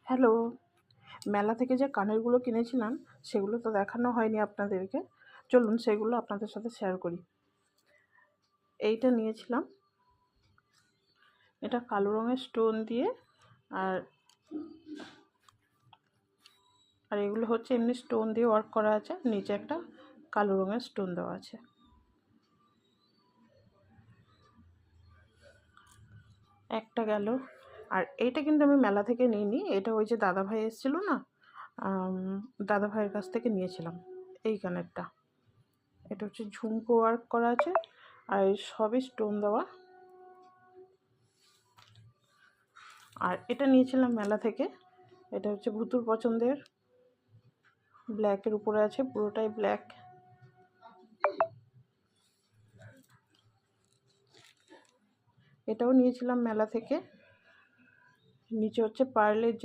Hello, মেলা থেকে যে কানেরগুলো কিনেছিলাম সেগুলো তো দেখানো হয়নি আপনাদেরকে। চলুন সেগুলো আপনাদের সাথে শেয়ার করি। এইটা নিয়েছিলাম, এটা কালো রঙের স্টোন দিয়ে, আর আর এগুলো হচ্ছে এমনি স্টোন দিয়ে ওয়ার্ক করা আছে, নিচে একটা কালো রঙের স্টোন দেওয়া আছে। একটা গেল। আর এইটা কিন্তু আমি মেলা থেকে নিইনি, এটা ওই যে দাদাভাই এসেছিলো না, দাদাভাইয়ের কাছ থেকে নিয়েছিলাম এই কানেরটা। এটা হচ্ছে ঝুমকো ওয়ার্ক করা আছে, আর সবই স্টোন দেওয়া। আর এটা নিয়েছিলাম মেলা থেকে, এটা হচ্ছে ভুতুর পছন্দের, ব্ল্যাকের উপরে আছে, পুরোটাই ব্ল্যাক। এটাও নিয়েছিলাম মেলা থেকে, নিচে হচ্ছে পার্লের